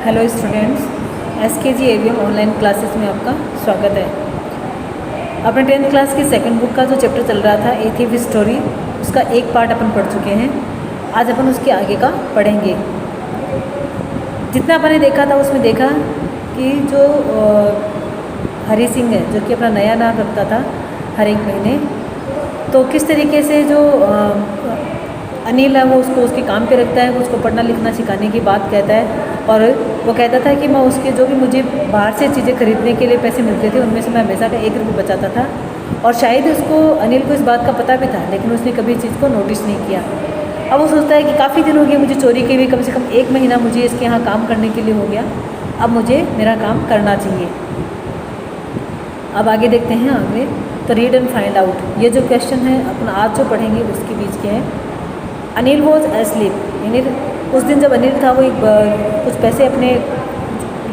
Hello students, SKG ABM online classes में आपका स्वागत है। अपने 10th क्लास की सेकंड बुक का जो चैप्टर चल रहा था ए थिफ स्टोरी, उसका एक पार्ट अपन पढ़ चुके हैं। आज अपन उसके आगे का पढ़ेंगे। जितना अपन ने देखा था उसमें देखा कि जो हरी सिंह है, जो कि अपना नया नाम रखता था हर एक महीने, तो किस तरीके से जो अनिल है वो उसको उसके काम पे रखता है, वो उसको पढ़ना लिखना सिखाने की बात कहता है। और वो कहता था कि मैं उसके जो भी मुझे बाहर से चीज़ें खरीदने के लिए पैसे मिलते थे उनमें से मैं हमेशा का 1 रुपये बचाता था। और शायद उसको अनिल को इस बात का पता भी था, लेकिन उसने कभी इस चीज़ को नोटिस नहीं किया। अब वो सोचता है कि काफ़ी दिन हो गए मुझे चोरी के हुए, कम से कम 1 महीना मुझे इसके यहाँ काम करने के लिए हो गया, अब मुझे मेरा काम करना चाहिए। अब आगे देखते हैं आगे। तो रीड एंड फाइंड आउट, ये जो क्वेश्चन है अपन आज जो पढ़ेंगे उसके बीच के हैं। अनिल वॉज एस्लीप, यानी उस दिन जब अनिल था वो कुछ पैसे अपने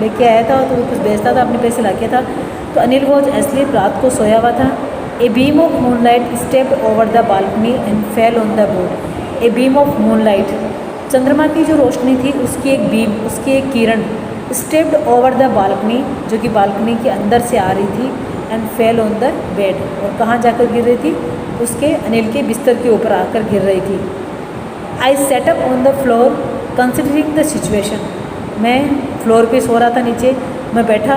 लेके आया था, तो वो कुछ बेचता था, अपने पैसे ला था। तो अनिल वॉज एस्लीप, रात को सोया हुआ था। A beam of moonlight stepped over the balcony and fell on the board. A beam of moonlight, चंद्रमा की जो रोशनी थी उसकी एक बीम, उसकी एक किरण स्टेप्ड ओवर द बालकनी, जो कि बालकनी के अंदर से आ रही थी, and fell on the bed, और कहाँ जाकर गिर रही थी, उसके अनिल के बिस्तर के ऊपर आकर गिर रही थी। I set up on the floor considering the situation, मैं फ्लोर पे सो रहा था नीचे, मैं बैठा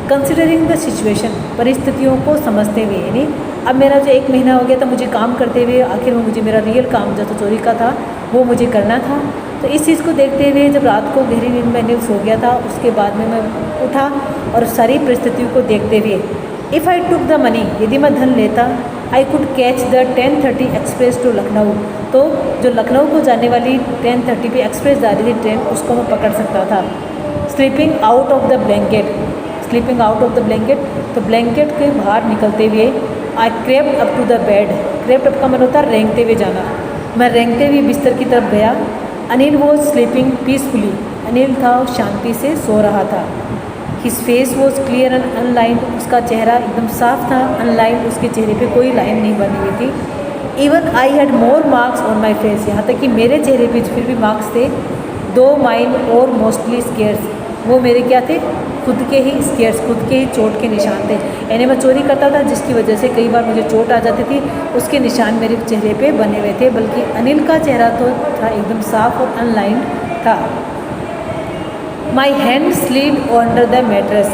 कंसिडरिंग द सिचुएशन, परिस्थितियों को समझते हुए। यानी अब मेरा जो 1 महीना हो गया था मुझे काम करते हुए, आखिर में मुझे मेरा रियल काम जो तो चोरी का था वो मुझे करना था। तो इस चीज़ को देखते हुए जब रात को गहरी नींद में अनिल सो गया था, उसके बाद में मैं उठा और सारी परिस्थितियों को देखते हुए, if I took the money, यदि मैं धन लेता, I could catch the 10:30 express to Lucknow, तो जो लखनऊ को जाने वाली 10:30 पे एक्सप्रेस जा रही थी ट्रेन, उसको मैं पकड़ सकता था। Sleeping out of the blanket, sleeping out of the blanket, तो ब्लैंकेट के बाहर निकलते हुए, I crept up to the bed, crept up का मतलब होता है रेंगते हुए जाना, मैं रेंगते हुए बिस्तर की तरफ गया। Anil was sleeping peacefully, Anil था शांति से सो रहा था। His face was clear and unlined, उसका चेहरा एकदम साफ था, अनलाइंड, उसके चेहरे पे कोई लाइन नहीं बनी हुई थी। Even I had more marks on my face, यहाँ तक कि मेरे चेहरे पे फिर भी मार्क्स थे। दो माइन और मोस्टली स्केयर्स, वो मेरे क्या थे, खुद के ही स्केयर्स, खुद के ही चोट के निशान थे। यानी मैं चोरी करता था जिसकी वजह से कई बार मुझे चोट आ जाती थी, उसके निशान मेरे चेहरे पे बने हुए थे। बल्कि अनिल का चेहरा तो था एकदम साफ और अनलाइंड था। My hand slid under the mattress,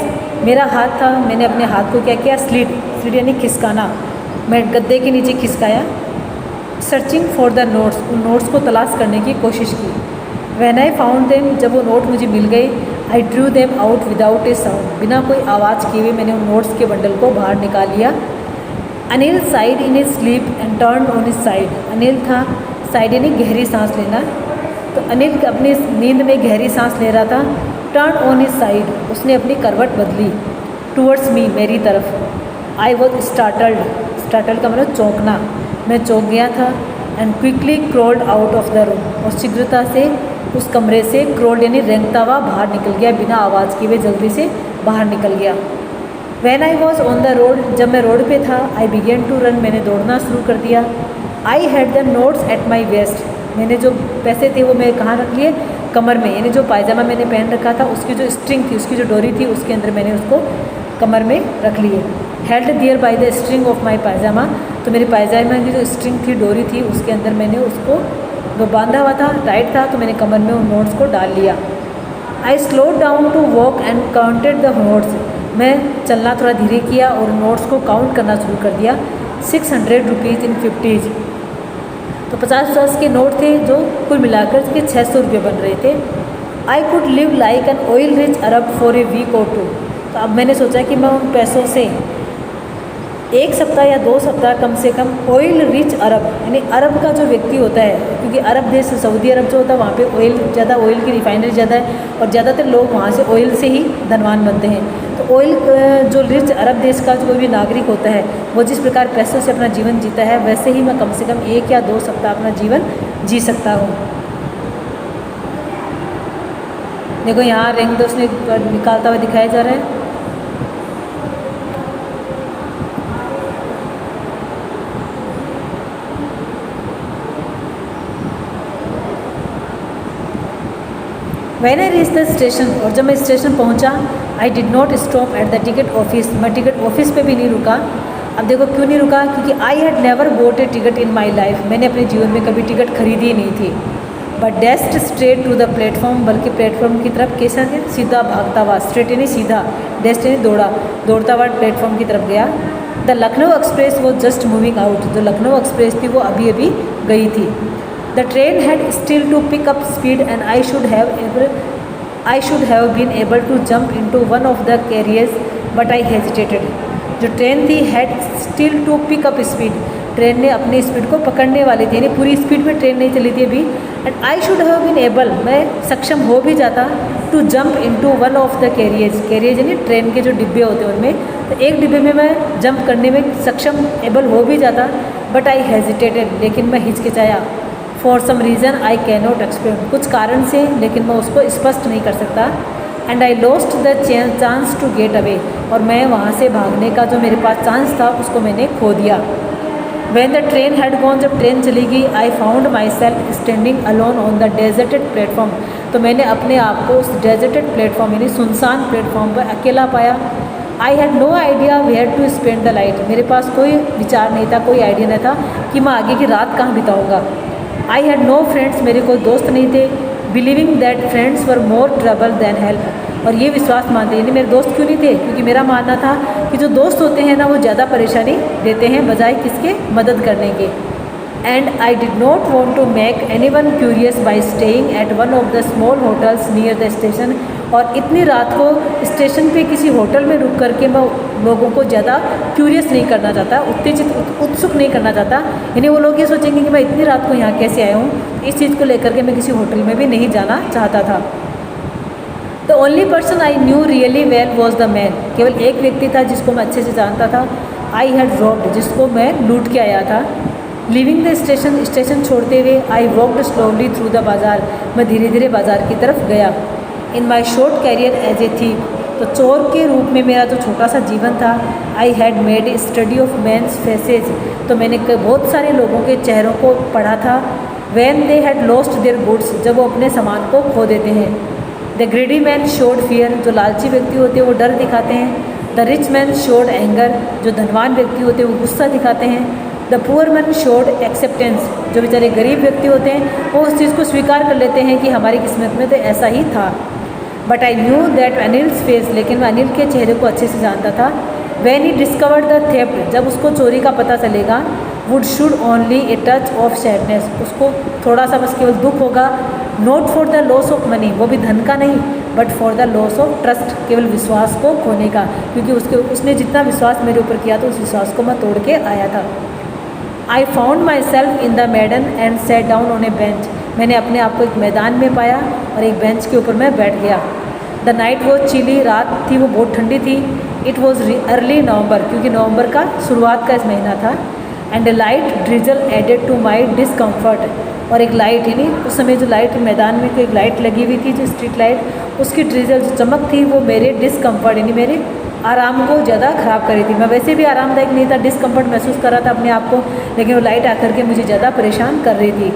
मेरा हाथ था, मैंने अपने हाथ को क्या किया, स्लिड, स्लिड यानी खिसकाना, मैं गद्दे के नीचे खिसकाया। सर्चिंग फॉर द नोट्स, उन नोट्स को तलाश करने की कोशिश की। व्हेन आई फाउंड देम, जब वो नोट मुझे मिल गए, I drew them out without A sound, बिना कोई आवाज़ किए हुए मैंने उन नोट्स के बंडल को बाहर निकाल लिया। Anil side in his sleep and turn on his side, Anil था, साइड यानी गहरी सांस लेना, तो अनिल अपनी नींद में गहरी सांस ले रहा था। टर्न ऑन हिज साइड, उसने अपनी करवट बदली, टूवर्ड्स मी, मेरी तरफ। आई वॉज स्टार्टल्ड, स्टार्टल्ड का मतलब चौंकना, मैं चौंक गया था। And quickly crawled out of the room, और शीघ्रता से उस कमरे से क्रोल्ड यानी रेंगता हुआ बाहर निकल गया, बिना आवाज़ किए हुए जल्दी से बाहर निकल गया। When I was on the road, जब मैं रोड पे था, आई बिगेन टू रन, मैंने दौड़ना शुरू कर दिया। I had the notes at my waste, मैंने जो पैसे थे वो मैं कहाँ रख लिए, कमर में, यानी जो पायजामा मैंने पहन रखा था उसकी जो स्ट्रिंग थी, उसकी जो डोरी थी, उसके अंदर मैंने उसको कमर में रख लिए। Held there by the string of my pyjama, तो मेरे पायजामा की जो स्ट्रिंग थी, डोरी थी, उसके अंदर मैंने उसको जो बांधा हुआ था, टाइट था, तो मैंने कमर में उन नोट्स को डाल लिया। I slow down to walk and counted the notes, मैं चलना थोड़ा धीरे किया और नोट्स को काउंट करना शुरू कर दिया। 600 रुपीज़ इन 50s, तो 50 के नोट थे जो कुल मिलाकर के 600 रुपये बन रहे थे। I could live like an oil rich Arab for a week और 2, तो अब मैंने सोचा कि मैं उन पैसों से 1 सप्ताह या 2 सप्ताह कम से कम ऑयल रिच अरब, यानी अरब का जो व्यक्ति होता है, क्योंकि अरब देश सऊदी अरब जो होता है वहाँ पे ऑयल ज़्यादा, ऑयल की रिफाइनरी ज़्यादा है और ज़्यादातर लोग वहाँ से ऑयल से ही धनवान बनते हैं। तो ऑयल जो रिच अरब देश का जो कोई भी नागरिक होता है, वो जिस प्रकार पैसों से अपना जीवन जीता है, वैसे ही मैं कम से कम 1 या 2 सप्ताह अपना जीवन जी सकता हूँ। देखो यहाँ रिंग तो उसने निकालता हुआ दिखाया जा रहा है। When I reach the station, और जब मैं स्टेशन पहुंचा, आई did not stop at the ticket office, मैं टिकट ऑफिस पे भी नहीं रुका। अब देखो क्यों नहीं रुका, क्योंकि I had never boat A ticket in my life, मैंने अपने जीवन में कभी टिकट खरीदी ही नहीं थी। But dashed straight to the platform, बल्कि प्लेटफॉर्म की तरफ कैसा है, सीधा भागता हुआ, स्ट्रेट यानी सीधा, डेस्ट यानी दौड़ा, दौड़ता हुआ प्लेटफॉर्म की तरफ गया। द लखनऊ एक्सप्रेस वो जस्ट मूविंग आउट, जो लखनऊ एक्सप्रेस थी वो अभी अभी गई थी। The train had still to pick up speed and I should have been able to jump into one of the carriers but I hesitated. जो ट्रेन थी had still to pick up speed, train ने अपनी speed को पकड़ने वाली थी, यानी पूरी स्पीड में ट्रेन नहीं चली थी अभी। And I should have been able, मैं सक्षम हो भी जाता, to jump into one of the carriers, carriers यानी ट्रेन के जो डिब्बे होते हैं उनमें, तो एक डिब्बे में मैं जंप करने में सक्षम एबल हो भी जाता। बट आई हेजिटेटेड, लेकिन मैं हिचकिचाया। For some reason I can not explain, कुछ कारण से, लेकिन मैं उसको स्पष्ट नहीं कर सकता। And I lost the chance to get away, और मैं वहाँ से भागने का जो मेरे पास चांस था उसको मैंने खो दिया। When the train had gone, जब ट्रेन चली गई, I found my self standing alone on the deserted platform, तो मैंने अपने आप को उस डेजर्टेड प्लेटफॉर्म यानी सुनसान प्लेटफॉर्म पर अकेला पाया। I had no idea where to spend the light, मेरे पास कोई विचार नहीं था, कोई आइडिया नहीं था कि मैं आगे की रात कहाँ बिताऊँगा। आई हैड नो फ्रेंड्स, मेरे कोई दोस्त नहीं थे। Believing that friends were more trouble than help, और ये विश्वास मानते, यानी मेरे दोस्त क्यों नहीं थे, क्योंकि मेरा मानना था कि जो दोस्त होते हैं ना वो ज़्यादा परेशानी देते हैं बजाय किसके, मदद करने के। And I did not want to make any one curious by staying at one of the small hotels near the station, और इतनी रात को स्टेशन पे किसी होटल में रुक करके मैं लोगों को ज़्यादा क्यूरियस नहीं करना चाहता, उत्तेजित उत्सुक नहीं करना चाहता, यानी वो लोग ये सोचेंगे कि मैं इतनी रात को यहाँ कैसे आया हूँ, इस चीज़ को लेकर के मैं किसी होटल में भी नहीं जाना चाहता था। The only person I knew really well was the man, केवल एक व्यक्ति था जिसको मैं अच्छे से जानता था। आई हैड रॉब्ड, जिसको मैं लूट के आया था। लिविंग द स्टेशन, स्टेशन छोड़ते हुए, I walked slowly through the बाज़ार, मैं धीरे धीरे बाज़ार की तरफ गया। In my short career as a thief, तो चोर के रूप में मेरा जो छोटा सा जीवन था, I had made a study of men's faces, तो मैंने बहुत सारे लोगों के चेहरों को पढ़ा था। When they had lost their goods, जब वो अपने सामान को खो देते हैं। द ग्रेडी मैन शोड फियर, जो लालची व्यक्ति होते हैं वो डर दिखाते हैं। The rich man showed anger, जो धनवान व्यक्ति होते हैं वो गुस्सा दिखाते हैं। The poor man showed acceptance, जो बेचारे गरीब व्यक्ति होते हैं वो उस चीज़ को स्वीकार कर लेते हैं कि हमारी किस्मत में तो ऐसा ही था। But I knew that Anil's face, लेकिन मैं अनिल के चेहरे को अच्छे से जानता था। When he discovered the theft, जब उसको चोरी का पता चलेगा, would should only a touch of sadness, उसको थोड़ा सा बस केवल दुख होगा। Not for the loss of money, वो भी धन का नहीं, but for the loss of trust, केवल विश्वास को खोने का, क्योंकि उसने जितना विश्वास मेरे ऊपर किया तो उस विश्वास को मैं तोड़ के आया था। I found my self in the मैडन and set down on A bench, मैंने अपने आप को एक मैदान में पाया और एक बेंच के ऊपर मैं बैठ गया। द नाइट वॉज चिली, रात थी वो बहुत ठंडी थी। इट वॉज अर्ली नवंबर, क्योंकि नवंबर का शुरुआत का इस महीना था। And light drizzle added to my discomfort, और एक लाइट, यानी उस समय जो लाइट मैदान में एक लाइट लगी हुई थी जो स्ट्रीट लाइट, उसकी ड्रिजल जो चमक थी वो मेरे डिसकम्फर्ट यानी मेरे आराम को ज़्यादा ख़राब कर रही थी। मैं वैसे भी आरामदायक नहीं था, डिसकम्फर्ट महसूस कर रहा था अपने आप को, लेकिन वो लाइट आकर के मुझे ज़्यादा परेशान कर रही थी।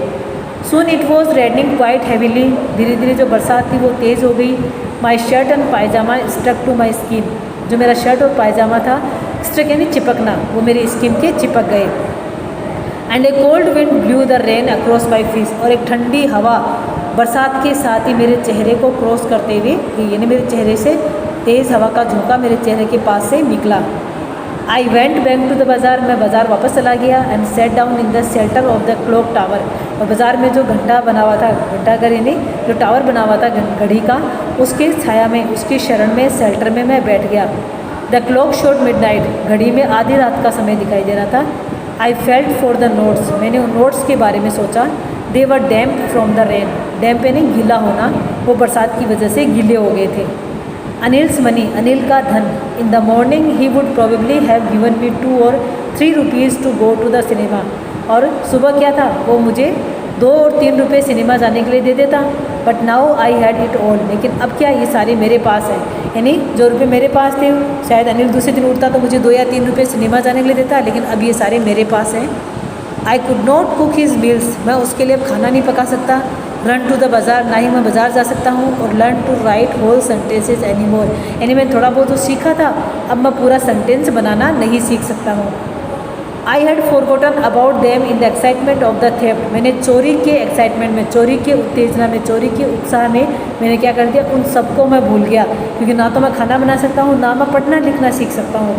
Soon it was raining quite heavily, धीरे धीरे जो बरसात थी वो तेज़ हो गई। My shirt and pyjama stuck to my skin, जो मेरा शर्ट और पायजामा था, स्टक यानी चिपकना, वो मेरी स्किन के चिपक गए। And A cold wind blue the rain across my face, और एक ठंडी हवा बरसात के साथ ही मेरे चेहरे को क्रॉस करते हुए, यानी मेरे चेहरे से तेज़ हवा का झोंका मेरे चेहरे के पास से निकला। I went back to the बाज़ार, मैं बाज़ार वापस चला गया। And set down in the shelter of the clock tower, और बाज़ार में जो घंटा बना हुआ था, घंटाघर यानी जो टावर बना हुआ था घड़ी का, उसके छाया में, उसकी शरण में, शेल्टर में मैं बैठ गया। द क्लॉक शोड मिडनाइट, घड़ी में आधी रात का समय दिखाई दे रहा था। I felt for the notes, मैंने उन नोट्स के बारे में सोचा। दे वर डैम्प फ्रॉम द रेन, डैम्प यानी गीला होना, वो बरसात की वजह से गीले हो गए थे। अनिल्स मनी, अनिल का धन। In the morning he would probably have given me 2 or 3 rupees to go to the cinema, और सुबह क्या था, वो मुझे 2 और 3 रुपये सिनेमा जाने के लिए दे देता। But now I had it all, लेकिन अब क्या, ये सारे मेरे पास है, यानी जो रुपये मेरे पास थे, शायद अनिल दूसरे दिन उठता तो मुझे 2 या 3 रुपये सिनेमा जाने के लिए देता, लेकिन अब ये सारे मेरे पास हैं। I could not cook his meals, मैं उसके लिए अब खाना नहीं पका सकता। रन टू द बाज़ार, ना ही मैं बाज़ार जा सकता हूँ। और learn to write whole sentences any more, यानी मैंने थोड़ा बहुत तो सीखा था, अब मैं पूरा सेंटेंस बनाना नहीं सीख सकता हूँ। I had forgotten about them in the excitement of the theft, मैंने चोरी के एक्साइटमेंट में, चोरी के उत्तेजना में, चोरी के उत्साह में मैंने क्या कर दिया, उन सबको मैं भूल गया, क्योंकि ना तो मैं खाना बना सकता हूँ, ना मैं पढ़ना लिखना सीख सकता हूँ।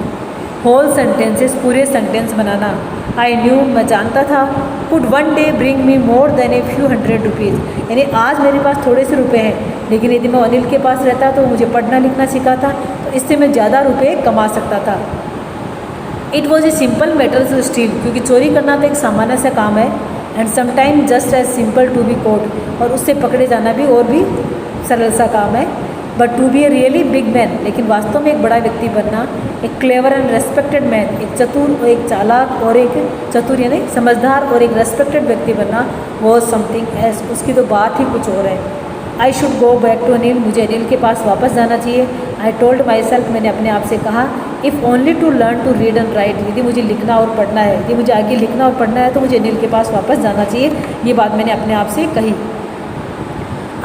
होल सेंटेंसेस, पूरे सेंटेंस बनाना। आई न्यू, मैं जानता था। Could one day bring me more than a few hundred rupees, यानी आज मेरे पास थोड़े से रुपए हैं, लेकिन यदि मैं अनिल के पास रहता तो मुझे पढ़ना लिखना सिखाता, तो इससे मैं ज़्यादा रुपए कमा सकता था। It was a simple matter to steal, क्योंकि चोरी करना तो एक सामान्य सा काम है, and sometime just as simple to be caught, और उससे पकड़े जाना भी और भी सरल सा काम है। But to be a really big man, लेकिन वास्तव में एक बड़ा व्यक्ति बनना, एक क्लेवर एंड रेस्पेक्टेड मैन, एक चतुर और एक चालाक और एक चतुर यानी समझदार और एक रेस्पेक्टेड व्यक्ति बनना, वॉज समथिंग एल्स, उसकी तो बात ही कुछ और है। I should go back to Anil, मुझे अनिल के पास वापस जाना चाहिए। आई टोल्ड माई सेल्फ, मैंने अपने आप से कहा, if only to learn to read and write, यदि मुझे लिखना और पढ़ना है, यदि मुझे आगे लिखना और पढ़ना है तो मुझे अनिल के पास वापस जाना चाहिए, ये बात मैंने अपने आप से कही।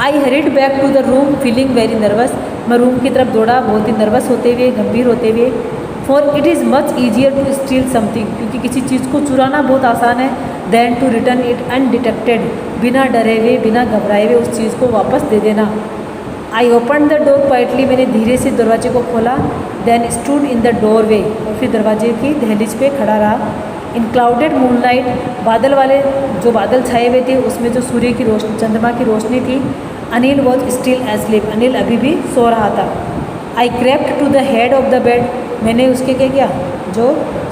I hurried back to the room feeling very nervous, मैं रूम की तरफ दौड़ा बहुत ही नर्वस होते हुए, गंभीर होते हुए। For it is much easier to steal something, क्योंकि किसी चीज़ को चुराना बहुत आसान है, than to return it undetected, बिना डरे हुए, बिना घबराए हुए उस चीज़ को वापस दे देना। I open the door quietly, मैंने धीरे से दरवाजे को खोला। Then stood in the doorway, और फिर दरवाजे की दहलीज पे खड़ा रहा। इन क्लाउडेड मूनलाइट, बादल वाले जो बादल छाए हुए थे उसमें जो सूर्य की रोशनी, चंद्रमा की रोशनी थी। Anil was still asleep, Anil अभी भी सो रहा था। I crept to the head of the bed, मैंने उसके क्या किया, जो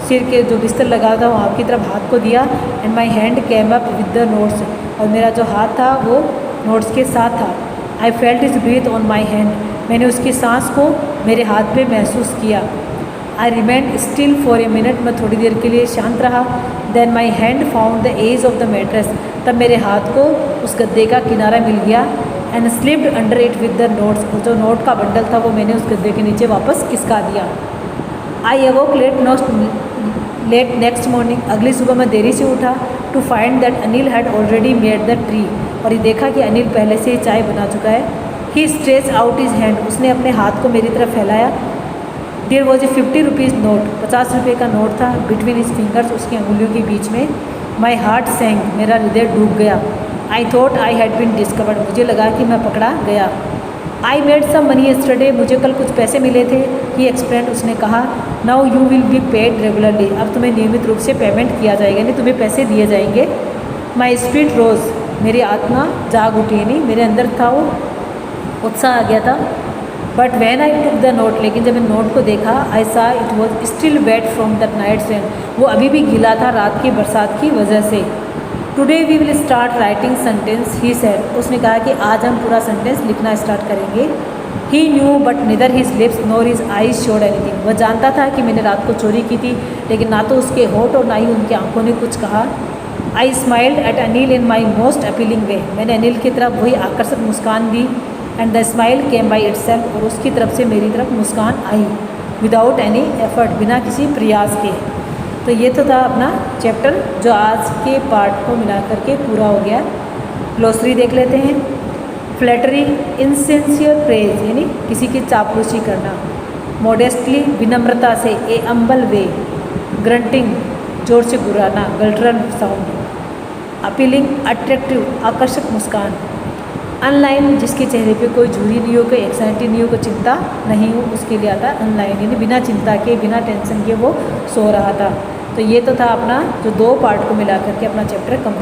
सिर के जो बिस्तर लगा था वहाँ की तरफ हाथ को दिया। And my hand came up with the notes, और मेरा जो हाथ था वो नोट्स के साथ था। I felt his breath on my hand, मैंने उसकी सांस को मेरे हाथ पे महसूस किया। I remained still for a minute, मैं थोड़ी देर के लिए शांत रहा। Then my hand found the edge of the mattress, तब मेरे हाथ को उस गद्दे का किनारा मिल गया। And slipped under it with the notes, और जो नोट का बंडल था वो मैंने उस गद्दे के नीचे वापस खिसका दिया। I awoke late next morning, अगली सुबह मैं देरी से उठा। To find that Anil had already made the tree, और ये देखा कि अनिल पहले से ही चाय बना चुका है। He stretch out his hand, उसने अपने हाथ को मेरी तरफ फैलाया। There was a 50 rupees note, 50 रुपये का नोट था, बिटवीन हिज फिंगर्स, उसकी अंगुलियों के बीच में। माई हार्ट सैंक, मेरा हृदय डूब गया। I thought I had been discovered, मुझे लगा कि मैं पकड़ा गया। I made some money yesterday, मुझे कल कुछ पैसे मिले थे। ही एक्सप्लेन्ड, उसने कहा। Now you will be paid regularly, अब तुम्हें नियमित रूप से पेमेंट किया जाएगा, यानी तुम्हें पैसे दिए जाएंगे। माई स्पिरिट रोज, मेरी आत्मा जाग उठी, यानी मेरे अंदर था वो उत्साह आ गया था। But when I took the note, लेकिन जब मैंने नोट को देखा, I saw it was still wet from the night's rain, वो अभी भी गीला था रात की बरसात की वजह से। Today we will start writing sentence, he said, उसने कहा कि आज हम पूरा सेंटेंस लिखना स्टार्ट करेंगे। He knew but neither his lips nor his eyes showed anything, वह जानता था कि मैंने रात को चोरी की थी, लेकिन ना तो उसके होठ और ना ही उनकी आंखों ने कुछ कहा। I smiled at Anil in my most appealing way, मैंने अनिल की तरफ वही आकर्षक मुस्कान दी। And the smile came by itself, और उसकी तरफ से मेरी तरफ मुस्कान आई, विदाउट एनी एफर्ट, बिना किसी प्रयास के। तो ये तो था अपना चैप्टर, जो आज के पार्ट को मिला करके पूरा हो गया। ग्लोसरी देख लेते हैं। फ्लैटरी, इनसिंसियर प्रेज, यानी किसी की चापलूसी करना। मॉडेस्टली, विनम्रता से। ए अम्बल वे। ग्रंटिंग, जोर से गुर्राना, गल्टरल साउंड। अपीलिंग, अट्रैक्टिव, आकर्षक मुस्कान। अनलाइन, जिसके चेहरे पे कोई झुर्री नहीं हो, कोई एक्साइटी नहीं हो, कोई चिंता नहीं हो, उसके लिए आता है अनलाइन, यानी बिना चिंता के, बिना टेंशन के वो सो रहा था। तो ये तो था अपना जो 2 पार्ट को मिला करके अपना चैप्टर कंप्लीट।